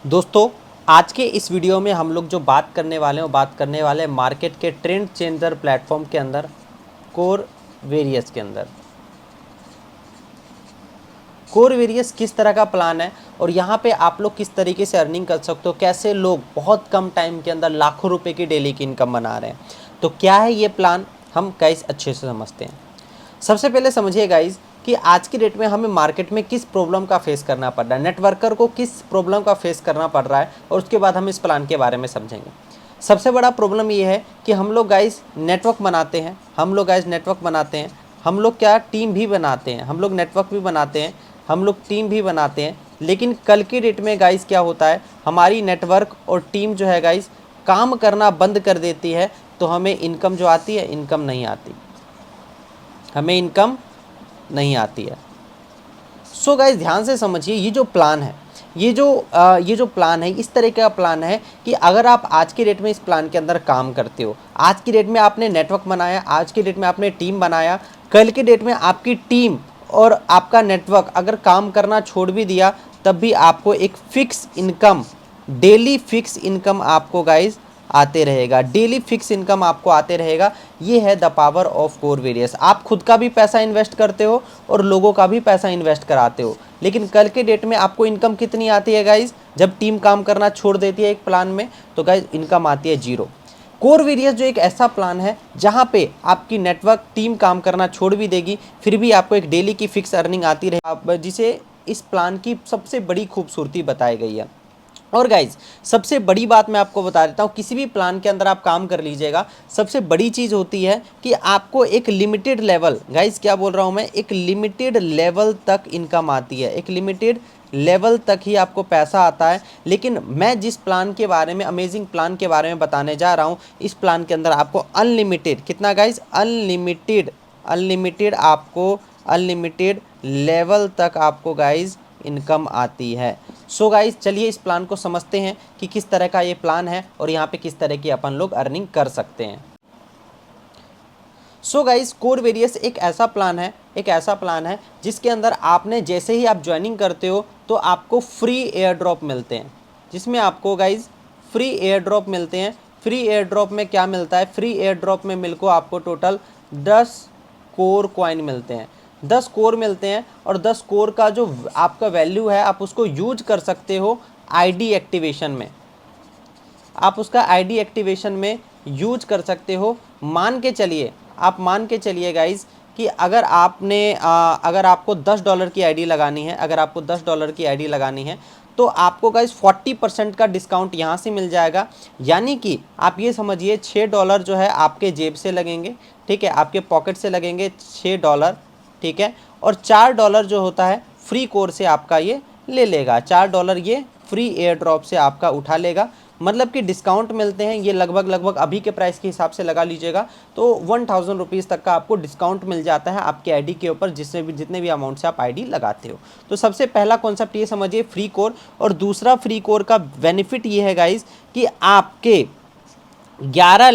दोस्तों, आज के इस वीडियो में हम लोग जो बात करने वाले हैं वो बात करने वाले हैं मार्केट के ट्रेंड चेंजर प्लेटफॉर्म के अंदर, कोर वेरियस के अंदर। कोर वेरियस किस तरह का प्लान है और यहाँ पे आप लोग किस तरीके से अर्निंग कर सकते हो, कैसे लोग बहुत कम टाइम के अंदर लाखों रुपए की डेली की इनकम बना रहे हैं। तो क्या है ये प्लान, हम गाइस अच्छे से समझते हैं। सबसे पहले समझिए गाइस कि आज की डेट में हमें मार्केट में किस प्रॉब्लम का फेस करना पड़ रहा है, नेटवर्कर को किस प्रॉब्लम का फेस करना पड़ रहा है, और उसके बाद हम इस प्लान के बारे में समझेंगे। सबसे बड़ा प्रॉब्लम ये है कि हम लोग गाइस नेटवर्क बनाते हैं, हम लोग क्या टीम भी बनाते हैं, हम लोग नेटवर्क भी बनाते हैं, हम लोग टीम भी बनाते हैं। लेकिन कल की डेट में गाइस क्या होता है, हमारी नेटवर्क और टीम जो है गाइस काम करना बंद कर देती है, तो हमें इनकम जो आती है, इनकम नहीं आती, हमें इनकम नहीं आती है। सो गाइस ध्यान से समझिए, ये जो प्लान है, ये जो प्लान है, इस तरह का प्लान है कि अगर आप आज की डेट में इस प्लान के अंदर काम करते हो, आज की डेट में आपने नेटवर्क बनाया, आज की डेट में आपने टीम बनाया, कल की डेट में आपकी टीम और आपका नेटवर्क अगर काम करना छोड़ भी दिया, तब भी आपको एक fix income, daily fix income आपको गाइस आते रहेगा, डेली फिक्स इनकम आपको आते रहेगा। ये है the power of core various. आप खुद का भी पैसा इन्वेस्ट करते हो और लोगों का भी पैसा इन्वेस्ट कराते हो, लेकिन कल के डेट में आपको इनकम कितनी आती है गाइज, जब टीम काम करना छोड़ देती है एक प्लान में, तो गाइज इनकम आती है जीरो। कोर वेरियस जो एक ऐसा प्लान है जहां पे आपकी नेटवर्क टीम काम करना छोड़ भी देगी, फिर भी आपको एक डेली की फिक्स अर्निंग आती रहे, जिसे इस प्लान की सबसे बड़ी खूबसूरती बताई गई है। और गाइज सबसे बड़ी बात मैं आपको बता देता हूँ, किसी भी प्लान के अंदर आप काम कर लीजिएगा, सबसे बड़ी चीज़ होती है कि आपको एक लिमिटेड लेवल, गाइज क्या बोल रहा हूँ मैं, एक लिमिटेड लेवल तक इनकम आती है, एक लिमिटेड लेवल तक ही आपको पैसा आता है। लेकिन मैं जिस प्लान के बारे में, अमेजिंग प्लान के बारे में बताने जा रहा हूँ, इस प्लान के अंदर आपको अनलिमिटेड, कितना गाइज, अनलिमिटेड, अनलिमिटेड आपको अनलिमिटेड लेवल तक आपको गाइज इनकम आती है। सो गाइज चलिए इस प्लान को समझते हैं कि किस तरह का ये प्लान है और यहाँ पे किस तरह की अपन लोग अर्निंग कर सकते हैं। सो गाइज कोर वेरियस एक ऐसा प्लान है, एक ऐसा प्लान है जिसके अंदर आपने जैसे ही आप ज्वाइनिंग करते हो तो आपको फ्री एयर ड्रॉप मिलते हैं, जिसमें आपको गाइज फ्री एयर ड्रॉप मिलते हैं। फ्री एयर ड्रॉप में क्या मिलता है, फ्री एयर ड्रॉप में मिलको आपको टोटल 10 कोर कॉइन मिलते हैं, 10 कोर मिलते हैं। और 10 कोर का जो आपका वैल्यू है, आप उसको यूज कर सकते हो आईडी एक्टिवेशन में, आप उसका आईडी एक्टिवेशन में यूज कर सकते हो। मान के चलिए, आप मान के चलिए गाइज कि अगर अगर आपको $10 की आईडी लगानी है, अगर आपको $10 की आईडी लगानी है, तो आपको गाइज 40% का डिस्काउंट यहाँ से मिल जाएगा। यानी कि आप ये समझिए $6 जो है आपके जेब से लगेंगे, ठीक है, आपके पॉकेट से लगेंगे $6, ठीक है। और $4 जो होता है फ्री कोर से आपका ये ले लेगा, $4 ये फ्री एयर ड्रॉप से आपका उठा लेगा। मतलब कि डिस्काउंट मिलते हैं, ये लगभग अभी के प्राइस के हिसाब से लगा लीजिएगा तो 1000 रुपीज़ तक का आपको डिस्काउंट मिल जाता है आपके आईडी के ऊपर, जितने भी अमाउंट से आप आईडी लगाते हो। तो सबसे पहला कॉन्सेप्ट ये समझिए, फ्री कोर। और दूसरा फ्री कोर का बेनिफिट ये है गाइज कि आपके 11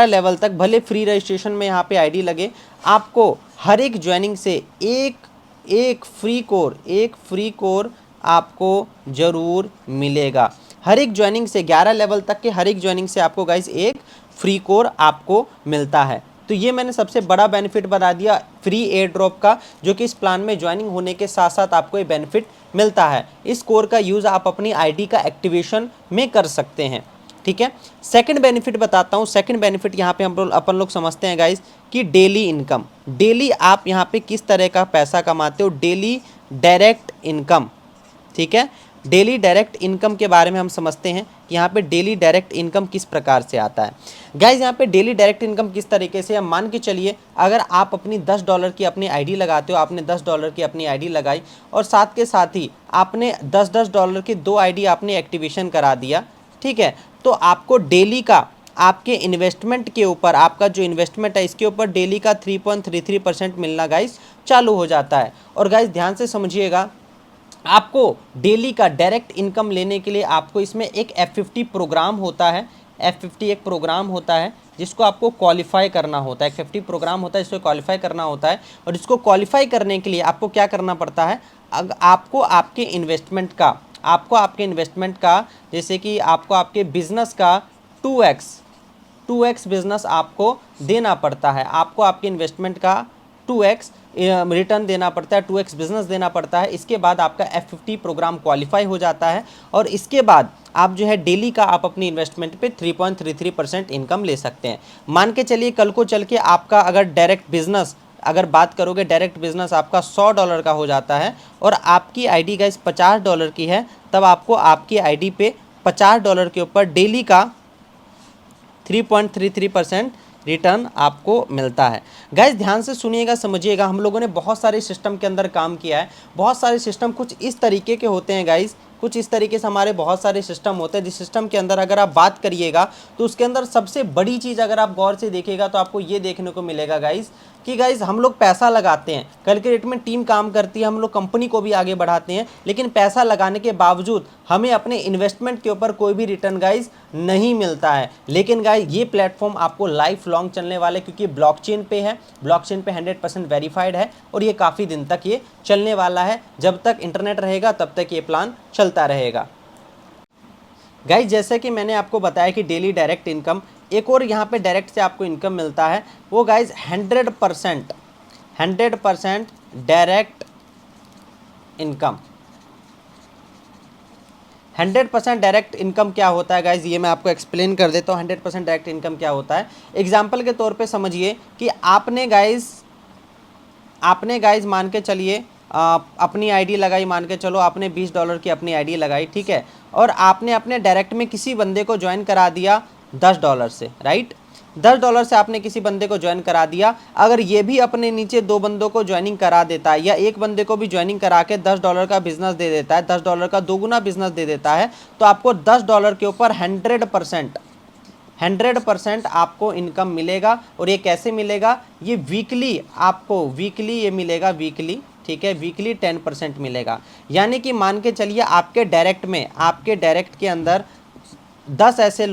लेवल तक भले फ्री रजिस्ट्रेशन में यहाँ पे आईडी लगे, आपको हर एक ज्वाइनिंग से एक फ्री कोर आपको ज़रूर मिलेगा। हर एक ज्वाइनिंग से 11 लेवल तक के हर एक ज्वाइनिंग से आपको गाइस एक फ्री कोर आपको मिलता है। तो ये मैंने सबसे बड़ा बेनिफिट बता दिया फ्री एयर ड्रॉप का, जो कि इस प्लान में ज्वाइनिंग होने के साथ साथ आपको ये बेनिफिट मिलता है। इस कोर का यूज़ आप अपनी आईडी का एक्टिवेशन में कर सकते हैं, ठीक है। सेकंड बेनिफिट बताता हूँ। सेकंड बेनिफिट यहाँ पे अपन लोग समझते हैं गाइस कि डेली इनकम, डेली आप यहाँ पे किस तरह का पैसा कमाते हो, डेली डायरेक्ट इनकम, ठीक है। डेली डायरेक्ट इनकम के बारे में हम समझते हैं कि यहाँ पे डेली डायरेक्ट इनकम किस प्रकार से आता है। गाइज यहाँ पे डेली डायरेक्ट इनकम किस तरीके से, हम मान के चलिए अगर आप अपनी $10 की अपनी आईडी लगाते हो, आपने $10 की अपनी आईडी लगाई और साथ के साथ ही आपने $10 की 2 आईडी आपने एक्टिवेशन करा दिया, ठीक है, तो आपको डेली का आपके इन्वेस्टमेंट के ऊपर, आपका जो इन्वेस्टमेंट है इसके ऊपर डेली का 3.33% मिलना गाइज चालू हो जाता है। और गाइज ध्यान से समझिएगा, आपको डेली का डायरेक्ट इनकम लेने के लिए आपको इसमें एक F50 प्रोग्राम होता है, F50 एक प्रोग्राम होता है जिसको आपको क्वालिफाई करना होता है, F50 प्रोग्राम होता है जिसको क्वालिफाई करना होता है। और इसको क्वालिफाई करने के लिए आपको क्या करना पड़ता है, आपको आपके इन्वेस्टमेंट का आपको आपके इन्वेस्टमेंट का, जैसे कि आपको आपके बिजनेस का 2x बिजनेस आपको देना पड़ता है, आपको आपके इन्वेस्टमेंट का 2x रिटर्न देना पड़ता है, 2x बिजनेस देना पड़ता है। इसके बाद आपका F50 प्रोग्राम क्वालिफाई हो जाता है और इसके बाद आप जो है डेली का आप अपनी इन्वेस्टमेंट पे 3.33% इनकम ले सकते हैं। मान के चलिए कल को चल के आपका अगर डायरेक्ट बिजनेस, अगर बात करोगे डायरेक्ट बिजनेस आपका $100 का हो जाता है और आपकी आईडी गाइस $50 की है, तब आपको आपकी आईडी पे $50 के ऊपर डेली का 3.33% रिटर्न आपको मिलता है। गाइस ध्यान से सुनिएगा, समझिएगा। हम लोगों ने बहुत सारे सिस्टम के अंदर काम किया है, बहुत सारे सिस्टम कुछ इस तरीके के होते हैं गाइस, कुछ इस तरीके से हमारे बहुत सारे सिस्टम होते हैं। जिस सिस्टम के अंदर अगर आप बात करिएगा तो उसके अंदर सबसे बड़ी चीज़ अगर आप गौर से देखिएगा तो आपको ये देखने को मिलेगा गाइस कि गाइस हम लोग पैसा लगाते हैं, कल के डेट में टीम काम करती है, हम लोग कंपनी को भी आगे बढ़ाते हैं, लेकिन पैसा लगाने के बावजूद हमें अपने इन्वेस्टमेंट के ऊपर कोई भी रिटर्न गाइस नहीं मिलता है। लेकिन गाइस ये प्लेटफॉर्म आपको लाइफ लॉन्ग चलने वाले, क्योंकि ब्लॉकचेन पे है, ब्लॉकचेन पे 100% वेरीफाइड है और ये काफ़ी दिन तक ये चलने वाला है। जब तक इंटरनेट रहेगा तब तक ये प्लान चलता रहेगा। गाइस जैसे कि मैंने आपको बताया कि डेली डायरेक्ट इनकम, एक और यहाँ पे डायरेक्ट से आपको इनकम मिलता है, वो guys 100% direct income. 100% direct income क्या होता है गाइज, ये मैं आपको एक्सप्लेन कर देता हूँ। 100% डायरेक्ट इनकम क्या होता है, एग्जाम्पल के तौर पे समझिए कि आपने गाइज मान के चलिए अपनी आईडी लगाई, मान के चलो आपने $20 की अपनी आईडी लगाई, ठीक है, और आपने अपने डायरेक्ट में किसी बंदे को ज्वाइन करा दिया $10 से, राइट। $10 से आपने किसी बंदे को ज्वाइन करा दिया। अगर ये भी अपने नीचे 2 बंदों को ज्वाइनिंग करा देता है या एक बंदे को भी ज्वाइनिंग करा के $10 का बिजनेस दे देता है, $10 का 2 गुना बिजनेस दे देता है, तो आपको $10 के ऊपर 100% आपको इनकम मिलेगा। और ये कैसे मिलेगा, ये वीकली आपको ये मिलेगा, वीकली, ठीक है, वीकली 10% मिलेगा। यानी कि मान के चलिए आपके डायरेक्ट के अंदर 10 ऐसे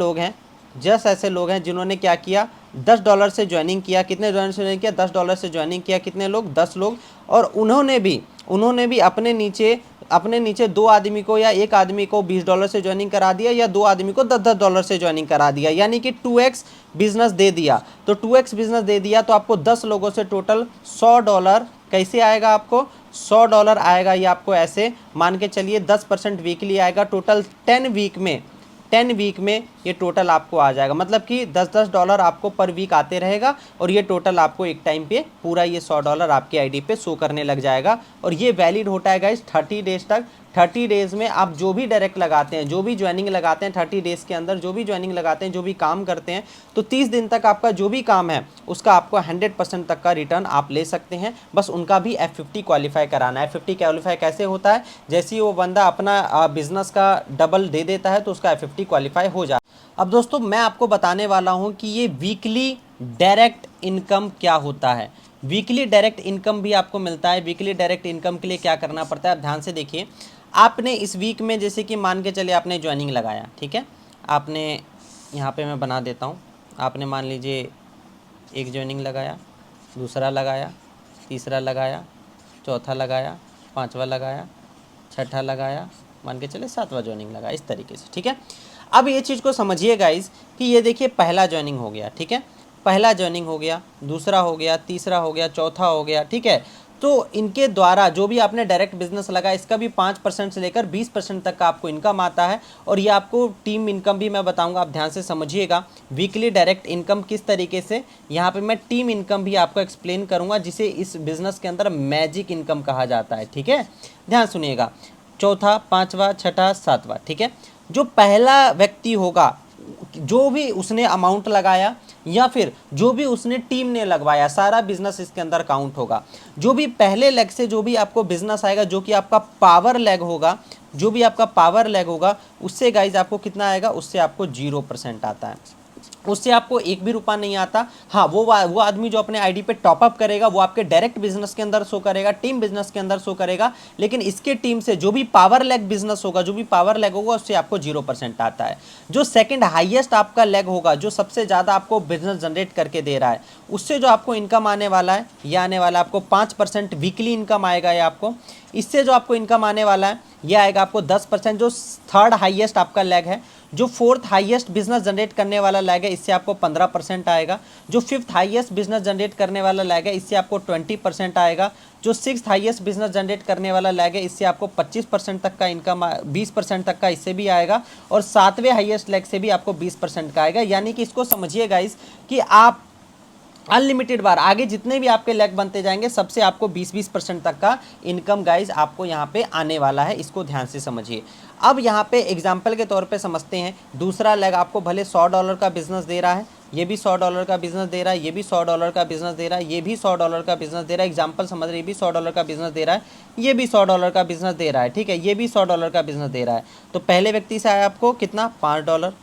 लोग हैं जिन्होंने क्या किया, $10 से ज्वाइनिंग किया। कितने $10 से ज्वाइनिंग किया, $10 से ज्वाइनिंग किया। कितने लोग, 10 लोग। और उन्होंने भी अपने नीचे 2 आदमी को या एक आदमी को $20 से ज्वाइनिंग करा दिया या 2 आदमी को $10 से ज्वाइनिंग करा दिया, यानी कि 2x बिजनेस दे दिया। तो 2x बिजनेस दे दिया तो आपको 10 लोगों से टोटल $100 कैसे आएगा, आपको $100 आएगा। ये आपको ऐसे मान के चलिए 10% वीकली आएगा। टोटल 10 वीक में ये टोटल आपको आ जाएगा, मतलब कि $10 आपको पर वीक आते रहेगा और ये टोटल आपको एक टाइम पे पूरा ये $100 आपकी आईडी पे शो करने लग जाएगा। और ये वैलिड होता है गाइस 30 डेज तक। 30 डेज में आप जो भी डायरेक्ट लगाते हैं, जो भी ज्वाइनिंग लगाते हैं, 30 डेज के अंदर जो भी ज्वाइनिंग लगाते हैं, जो भी काम करते हैं, तो 30 दिन तक आपका जो भी काम है उसका आपको 100% तक का रिटर्न आप ले सकते हैं। बस उनका भी F50 क्वालिफाई कराना है। F50 क्वालिफाई कैसे होता है, जैसे ही वो बंदा अपना बिजनेस का डबल दे देता है तो उसका F50 क्वालिफाई हो जाता है। अब दोस्तों मैं आपको बताने वाला हूँ कि ये वीकली डायरेक्ट इनकम क्या होता है। वीकली डायरेक्ट इनकम भी आपको मिलता है। वीकली डायरेक्ट इनकम के लिए क्या करना पड़ता है, आप ध्यान से देखिए। आपने इस वीक में, जैसे कि मान के चले आपने ज्वाइनिंग लगाया, ठीक है, आपने यहाँ पे मैं बना देता हूँ, आपने मान लीजिए एक ज्वाइनिंग लगाया, दूसरा लगाया, तीसरा लगाया, चौथा लगाया, पांचवा लगाया, छठा लगाया, मान के चले 7वां ज्वाइनिंग लगाया, इस तरीके से, ठीक है। अब ये चीज़ को समझिए गाइस कि ये देखिए पहला ज्वाइनिंग हो गया, ठीक है, पहला ज्वाइनिंग हो गया, दूसरा हो गया, तीसरा हो गया, चौथा हो गया, ठीक है। तो इनके द्वारा जो भी आपने डायरेक्ट बिजनेस लगा, इसका भी 5% से लेकर 20% तक का आपको इनकम आता है। और ये आपको टीम इनकम भी मैं बताऊंगा, आप ध्यान से समझिएगा। वीकली डायरेक्ट इनकम किस तरीके से, यहाँ पे मैं टीम इनकम भी आपको एक्सप्लेन करूंगा, जिसे इस बिजनेस के अंदर मैजिक इनकम कहा जाता है, ठीक है। ध्यान सुनिएगा, चौथा, पाँचवा, छठा, सातवां, ठीक है। जो पहला व्यक्ति होगा, जो भी उसने अमाउंट लगाया या फिर जो भी उसने टीम ने लगवाया, सारा बिजनेस इसके अंदर काउंट होगा। जो भी पहले लेग से जो भी आपको बिजनेस आएगा, जो कि आपका पावर लेग होगा, उससे गाइज आपको कितना आएगा, उससे आपको 0% आता है, उससे आपको एक भी रुपया नहीं आता। हाँ, वो आदमी जो अपने आईडी पे टॉपअप करेगा वो आपके डायरेक्ट बिजनेस के अंदर शो करेगा, टीम बिजनेस के अंदर शो करेगा। लेकिन इसके टीम से जो भी पावर लेग बिजनेस होगा, उससे आपको 0% आता है। जो सेकंड हाईएस्ट आपका लेग होगा, जो सबसे ज़्यादा आपको बिजनेस जनरेट करके दे रहा है, उससे जो आपको इनकम आने वाला है, ये आने वाला है आपको 5% वीकली इनकम आएगा। ये आपको इससे जो आपको इनकम आने वाला है, ये आएगा आपको 10%। जो थर्ड हाईएस्ट आपका लेग है, जो फोर्थ हाईएस्ट बिजनेस जनरेट करने वाला लेग है, इससे आपको 15% आएगा। जो फिफ्थ हाईएस्ट बिजनेस जनरेट करने वाला लेग है, इससे आपको 20% आएगा। जो सिक्स्थ हाईएस्ट बिजनेस जनरेट करने वाला लेग है, इससे आपको 25% तक का इनकम, 20% तक का इससे भी आएगा। और सातवें हाईएस्ट लेग से भी आपको 20% का आएगा। यानी कि इसको समझिए गाइस कि आप अनलिमिटेड बार आगे जितने भी आपके लेग बनते जाएंगे, सबसे आपको 20% तक का इनकम गाइज आपको यहाँ पे आने वाला है। इसको ध्यान से समझिए। अब यहाँ पे एग्जांपल के तौर पे समझते हैं। दूसरा लेग आपको भले $100 का बिजनेस दे रहा है, ये भी $100 का बिजनेस दे रहा है, ये भी $100 का बिजनेस दे रहा है, ये भी $100 का बिजनेस दे रहा है। एग्जाम्पल समझ रहे, ये भी $100 का बिजनेस दे रहा है, ये भी $100 का बिजनेस दे रहा है, ठीक है, ये भी $100 का बिजनेस दे रहा है। तो पहले व्यक्ति से आया आपको कितना, $5,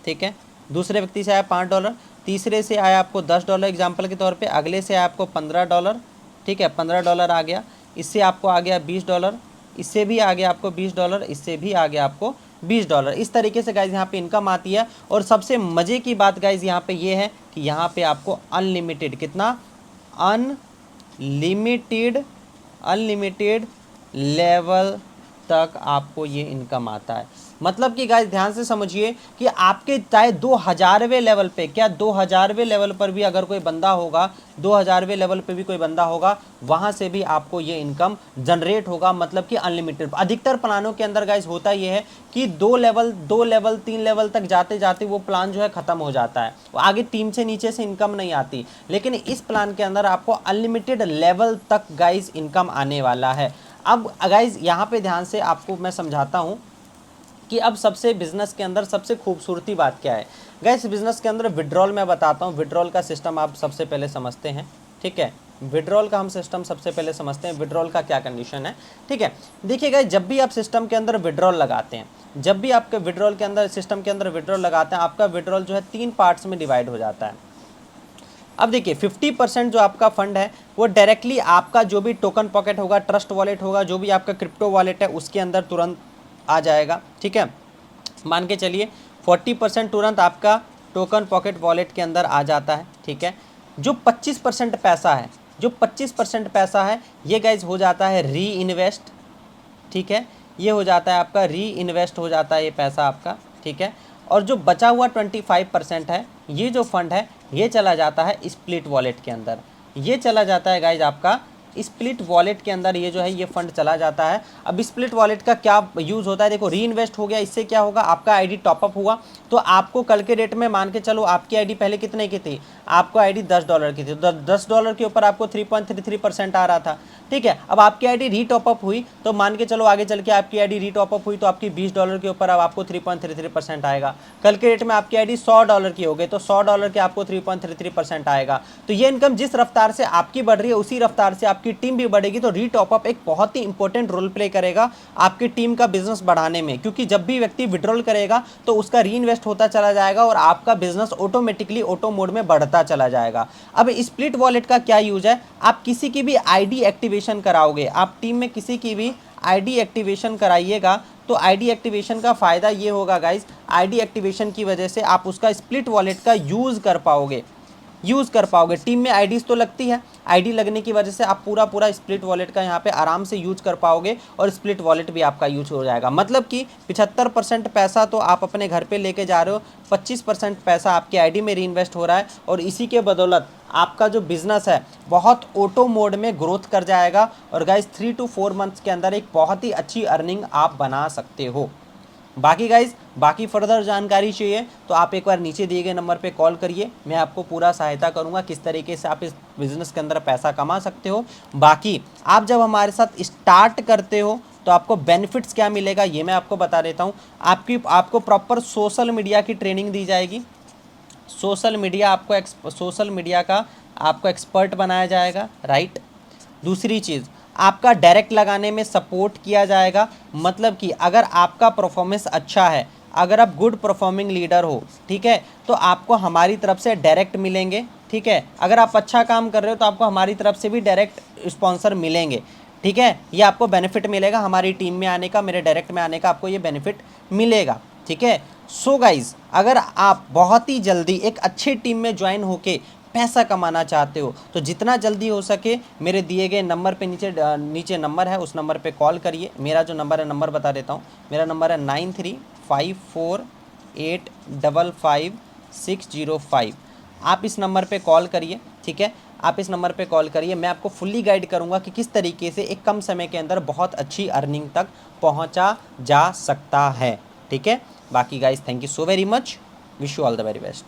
ठीक है। दूसरे व्यक्ति से आया $5, तीसरे से आया आपको $10 एग्जाम्पल के तौर पे, अगले से आया आपको $15, ठीक है, $15 आ गया। इससे आपको आ गया $20, इससे भी आ गया आपको $20, इससे भी आ गया आपको $20। इस तरीके से गाइज यहाँ पे इनकम आती है। और सबसे मज़े की बात गाइज यहाँ पे ये है कि यहाँ पे आपको अनलिमिटेड, कितना, अनलिमिटेड लेवल तक आपको ये इनकम आता है। मतलब कि गाइस ध्यान से समझिए कि आपके चाहे 2000वें लेवल पे, क्या 2000वें लेवल पर भी अगर कोई बंदा होगा, 2000वें लेवल पे भी कोई बंदा होगा, वहां से भी आपको ये इनकम जनरेट होगा। मतलब कि अनलिमिटेड। अधिकतर प्लानों के अंदर गाइस होता ये है कि 2 लेवल 3 लेवल तक जाते जाते वो प्लान जो है खत्म हो जाता है, वो आगे 3 से नीचे से इनकम नहीं आती। लेकिन इस प्लान के अंदर आपको अनलिमिटेड लेवल तक गाइस इनकम आने वाला है। अब गाइज यहाँ पे ध्यान से आपको मैं समझाता हूँ कि अब सबसे बिजनेस के अंदर सबसे खूबसूरती बात क्या है। गाइस बिजनेस के अंदर विड्रॉल मैं बताता हूँ। विड्रॉल का सिस्टम आप सबसे पहले समझते हैं, ठीक है। विड्रॉल का हम सिस्टम सबसे पहले समझते हैं, विड्रॉल का क्या कंडीशन है, ठीक है। देखिए गाइस, जब भी आप सिस्टम के अंदर विड्रॉल लगाते हैं, जब भी आपके विड्रॉल के अंदर सिस्टम के अंदर विड्रॉल लगाते हैं, आपका विड्रॉल जो है 3 पार्ट्स में डिवाइड हो जाता है। अब देखिए 50% जो आपका फंड है वो डायरेक्टली आपका जो भी टोकन पॉकेट होगा, ट्रस्ट वॉलेट होगा, जो भी आपका क्रिप्टो वॉलेट है उसके अंदर तुरंत आ जाएगा, ठीक है। मान के चलिए 40% तुरंत आपका टोकन पॉकेट वॉलेट के अंदर आ जाता है, ठीक है। जो 25% पैसा है, जो 25% पैसा है, ये गाइज हो जाता है री इन्वेस्ट, ठीक है। ये हो जाता है आपका री इन्वेस्ट हो जाता है ये पैसा आपका, ठीक है। और जो बचा हुआ 25% है, ये जो फंड है, ये चला जाता है स्प्लिट वॉलेट के अंदर। ये चला जाता है गाइज आपका स्प्लिट वॉलेट के अंदर, ये जो है ये फंड चला जाता है। अब स्प्लिट वॉलेट का क्या यूज़ होता है, देखो री इन्वेस्ट हो गया, इससे क्या होगा, आपका आईडी टॉपअप हुआ, तो आपको कल के डेट में मान के चलो आपकी आईडी पहले कितने की थी, आपको आईडी $10 की थी, तो $10 के ऊपर आपको 3.33% आ रहा था, ठीक है। अब आपकी आईडी री टॉपअप हुई, तो मान के चलो आगे चल के आपकी आईडी री टॉपअप हुई तो आपकी $20 के ऊपर अब आपको 3.33% आएगा। कल के डेट में आपकी आईडी $100 की हो गई तो $100 के आपको 3.33% आएगा। तो ये इनकम जिस रफ्तार से आपकी बढ़ रही है उसी रफ्तार से आपकी टीम भी बढ़ेगी। तो री टॉपअप एक बहुत ही इंपॉर्टेंट रोल प्ले करेगा आपकी टीम का बिजनेस बढ़ाने में, क्योंकि जब भी व्यक्ति विड्रॉल करेगा तो उसका री इन्वेस्ट होता चला जाएगा और आपका बिजनेस ऑटोमेटिकली ऑटो मोड में बढ़ता चला जाएगा। अब स्प्लिट वॉलेट का क्या यूज है, आप किसी की भी आईडी एक्टिवेशन कराओगे, आप टीम में किसी की भी आईडी एक्टिवेशन कराइएगा, तो आईडी एक्टिवेशन का फ़ायदा ये होगा गाइस, आईडी एक्टिवेशन की वजह से आप उसका स्प्लिट वॉलेट का यूज़ कर पाओगे। टीम में आईडीज़ तो लगती है, आईडी लगने की वजह से आप पूरा स्प्लिट वॉलेट का यहाँ पे आराम से यूज कर पाओगे और स्प्लिट वॉलेट भी आपका यूज हो जाएगा। मतलब कि 75% पैसा तो आप अपने घर पे लेके जा रहे हो, 25% पैसा आपकी आईडी में री इन्वेस्ट हो रहा है, और इसी के बदौलत आपका जो बिजनेस है बहुत ऑटो मोड में ग्रोथ कर जाएगा। और गाइज 3 to 4 मंथ्स के अंदर एक बहुत ही अच्छी अर्निंग आप बना सकते हो। बाकी गाइज बाकी फर्दर जानकारी चाहिए तो आप एक बार नीचे दिए गए नंबर पे कॉल करिए, मैं आपको पूरा सहायता करूंगा किस तरीके से आप इस बिज़नेस के अंदर पैसा कमा सकते हो। बाकी आप जब हमारे साथ स्टार्ट करते हो तो आपको बेनिफिट्स क्या मिलेगा ये मैं आपको बता देता हूँ। आपको प्रॉपर सोशल मीडिया की ट्रेनिंग दी जाएगी, सोशल मीडिया का आपको एक्सपर्ट बनाया जाएगा, राइट। दूसरी चीज़, आपका डायरेक्ट लगाने में सपोर्ट किया जाएगा। मतलब कि अगर आपका परफॉर्मेंस अच्छा है, अगर आप गुड परफॉर्मिंग लीडर हो, ठीक है, तो आपको हमारी तरफ से डायरेक्ट मिलेंगे, ठीक है। अगर आप अच्छा काम कर रहे हो तो आपको हमारी तरफ से भी डायरेक्ट स्पॉन्सर मिलेंगे, ठीक है। ये आपको बेनिफिट मिलेगा हमारी टीम में आने का, मेरे डायरेक्ट में आने का आपको ये बेनिफिट मिलेगा, ठीक है। सो गाइज अगर आप बहुत ही जल्दी एक अच्छी टीम में ज्वाइन होके पैसा कमाना चाहते हो तो जितना जल्दी हो सके मेरे दिए गए नंबर पे नीचे नंबर है, उस नंबर पे कॉल करिए। मेरा जो नंबर है, नंबर बता देता हूँ, मेरा नंबर है 9354855605। आप इस नंबर पे कॉल करिए, ठीक है। आप इस नंबर पे कॉल करिए, मैं आपको फुल्ली गाइड करूँगा कि किस तरीके से एक कम समय के अंदर बहुत अच्छी अर्निंग तक पहुँचा जा सकता है, ठीक है। बाकी guys, thank you so very much, wish you all the very best.